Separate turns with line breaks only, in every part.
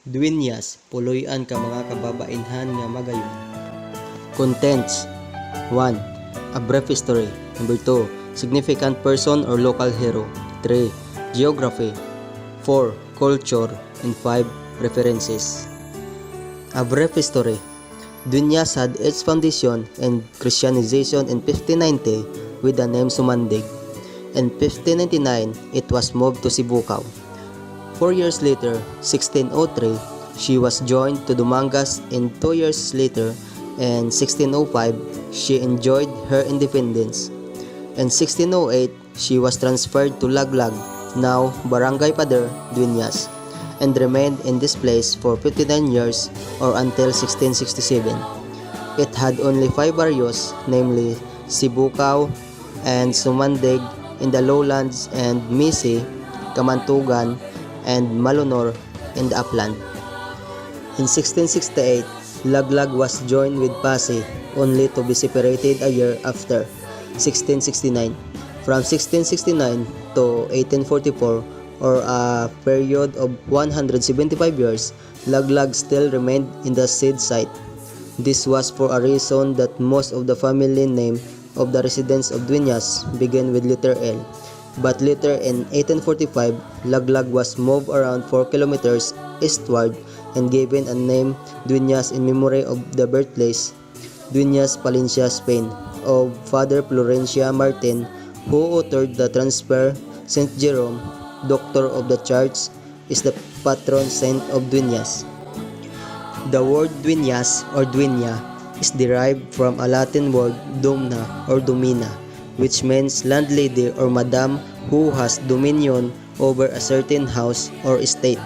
Dueñas, puloy-an ka mga kababainhan nga magayon. Contents: 1. A brief history. 2. Significant person or local hero. 3. Geography. 4. Culture. And 5. References. A brief history. Dueñas had its foundation and Christianization in 1590 with the name Sumandig. In 1599, it was moved to Sibucao. 4 years later, 1603, she was joined to Dueñas, and 2 years later, in 1605, she enjoyed her independence. In 1608, she was transferred to Laglag, now Barangay Pader, Dueñas, and remained in this place for 59 years or until 1667. It had only 5 barrios, namely Sibucao and Sumandig in the lowlands and Misi, Kamantugan, and Malonor in the upland. In 1668, Laglag was joined with Pasay, only to be separated a year after, 1669. From 1669 to 1844, or a period of 175 years, Laglag still remained in the said site. This was for a reason that most of the family name of the residents of Dueñas began with letter L. But later in 1845, Laglag was moved around 4 kilometers eastward and given a name Dueñas in memory of the birthplace, Dueñas, Palencia, Spain, of Father Florencia Martin, who authored the transfer. Saint Jerome, doctor of the church, is the patron saint of Dueñas. The word Dueñas or Dueña is derived from a Latin word domna or domina, which means landlady or madam who has dominion over a certain house or estate.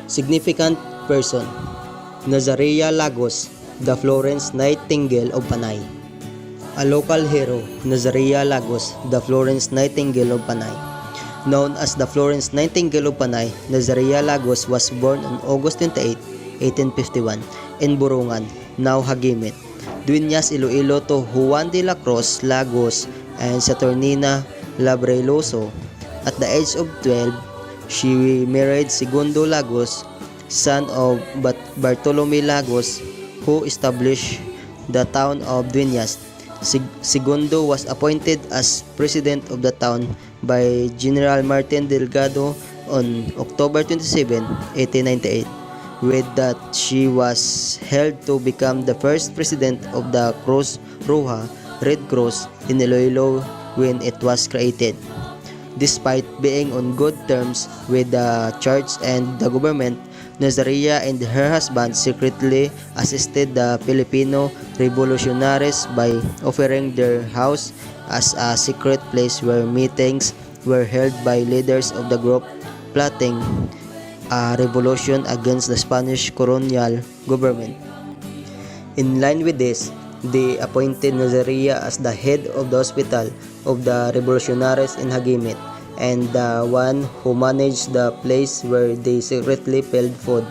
Significant person: Nazarea Lagos, the Florence Nightingale of Panay. A local hero: Nazarea Lagos, the Florence Nightingale of Panay. Known as the Florence Nightingale of Panay, Nazarea Lagos was born on August 28, 1851 in Burungan, now Hagimit, Dueñas, Iloilo, to Juan de la Cruz Lagos and Saturnina Labreloso. At the age of 12, she married Segundo Lagos, son of Bartolome Lagos, who established the town of Dueñas. Segundo was appointed as president of the town by General Martin Delgado on October 27, 1898. With that, she was held to become the first president of the Cruz Roja, Red Cross, in Iloilo when it was created. Despite being on good terms with the church and the government, Nazarea and her husband secretly assisted the Filipino revolutionaries by offering their house as a secret place where meetings were held by leaders of the group plotting a revolution against the Spanish colonial government. In line with this, they appointed Nazarea as the head of the hospital of the revolutionaries in Hagimit and the one who managed the place where they secretly peddled food.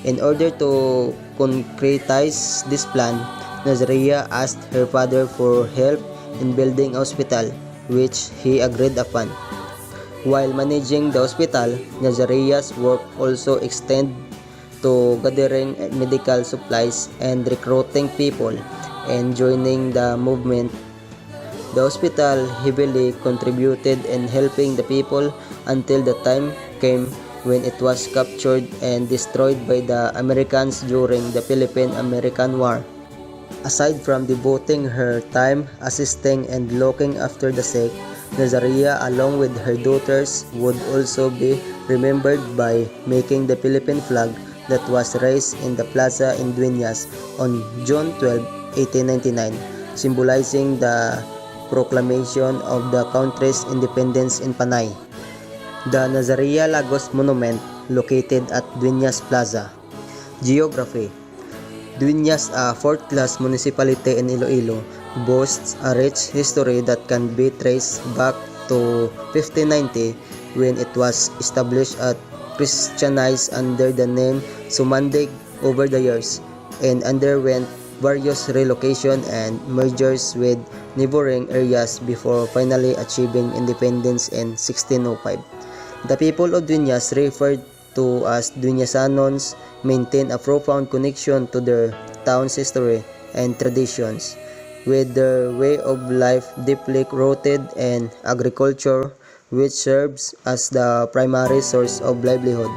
In order to concretize this plan, Nazarea asked her father for help in building a hospital, which he agreed upon. While managing the hospital, Nazarea's work also extended to gathering medical supplies and recruiting people and joining the movement. The hospital heavily contributed in helping the people until the time came when it was captured and destroyed by the Americans during the Philippine-American War. Aside from devoting her time assisting and looking after the sick, Nazarea, along with her daughters, would also be remembered by making the Philippine flag that was raised in the plaza in Dueñas on June 12, 1899, symbolizing the proclamation of the country's independence in Panay. The Nazarea Lagos Monument, located at Dueñas Plaza. Geography: Dueñas, a fourth-class municipality in Iloilo, boasts a rich history that can be traced back to 1590 when it was established at Christianized under the name Sumandig over the years and underwent various relocation and mergers with neighboring areas before finally achieving independence in 1605. The people of Dueñas referred to as Dueñasanons maintain a profound connection to their town's history and traditions, with their way of life deeply rooted in agriculture, which serves as the primary source of livelihood.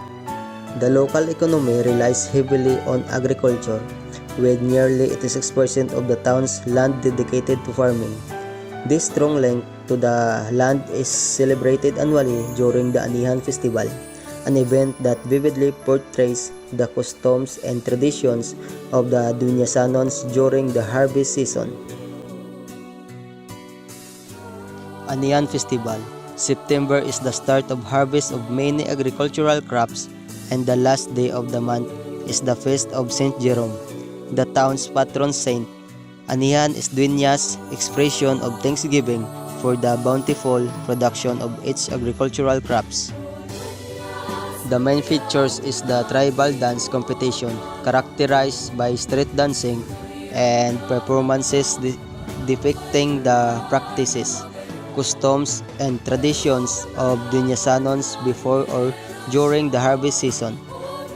The local economy relies heavily on agriculture, with nearly 86% of the town's land dedicated to farming. This strong link to the land is celebrated annually during the Anihan Festival, an event that vividly portrays the customs and traditions of the Dueñasanons during the harvest season. Anihan Festival. September is the start of harvest of many agricultural crops, and the last day of the month is the feast of Saint Jerome, the town's patron saint. Anihan is Dueñas' expression of thanksgiving for the bountiful production of its agricultural crops. The main features is the tribal dance competition, characterized by street dancing and performances depicting the practices, customs, and traditions of Dueñasanons before or during the harvest season.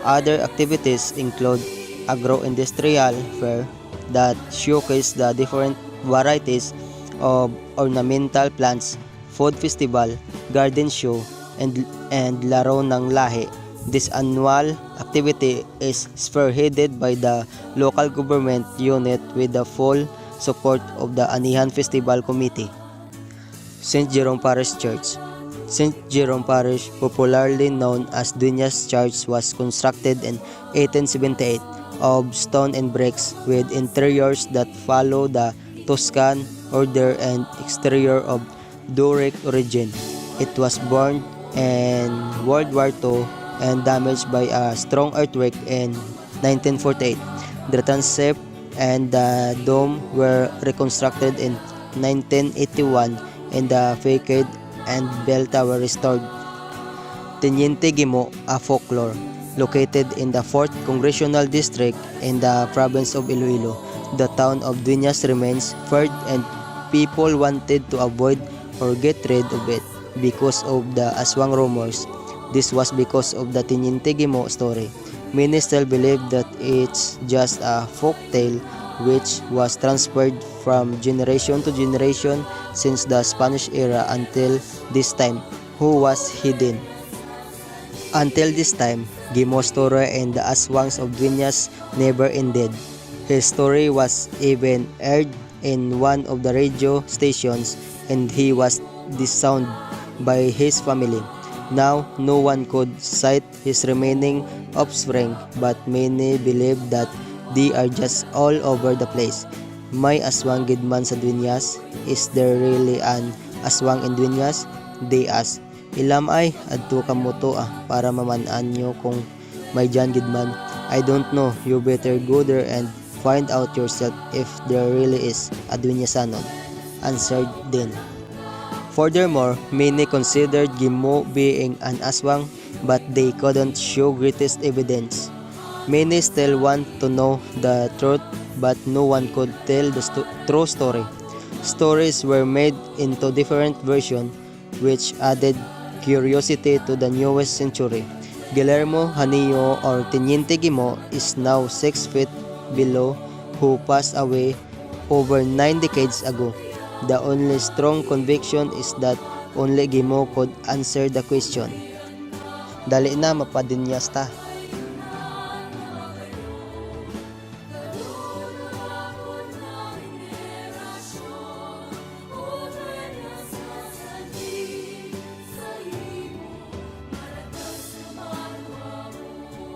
Other activities include agro-industrial fair that showcase the different varieties of ornamental plants, food festival, garden show, and laro ng lahi. This annual activity is spearheaded by the local government unit with the full support of the Anihan Festival Committee. St. Jerome Parish Church. St. Jerome Parish, popularly known as Dueñas Church, was constructed in 1878 of stone and bricks with interiors that follow the Tuscan order and exterior of Doric origin. It was burned in World War II and damaged by a strong earthquake in 1948. The transept and the dome were reconstructed in 1981 and the facade and bell tower restored. Teniente Gimo, a folklore. Located in the 4th Congressional District in the province of Iloilo, the town of Dueñas remains feared and people wanted to avoid or get rid of it because of the aswang rumors. This was because of the Teniente Gimo story. Many still believe that it's just a folk tale which was transferred from generation to generation since the Spanish era until this time, who was hidden. Until this time, Gimo's story and the aswangs of Dueñas never ended. His story was even aired in one of the radio stations and he was disowned by his family. Now, no one could cite his remaining offspring, but many believe that they are just all over the place. May aswang gid man sa Dueñas? Is there really an aswang in Dueñas? They ask. Ilam ay, adto ka mo to para mamanaan nyo kung may dyan gid man. I don't know, you better go there and find out yourself if there really is a Dueñasanon, answered Din. Furthermore, many considered Gimo being an aswang, but they couldn't show greatest evidence. Many still want to know the truth, but no one could tell the true story. Stories were made into different versions, which added curiosity to the newest century. Guillermo Hanillo or Teniente Gimo is now 6 feet below, who passed away over 9 decades ago. The only strong conviction is that only Gimo could answer the question. Dali na, mapadueñas ta.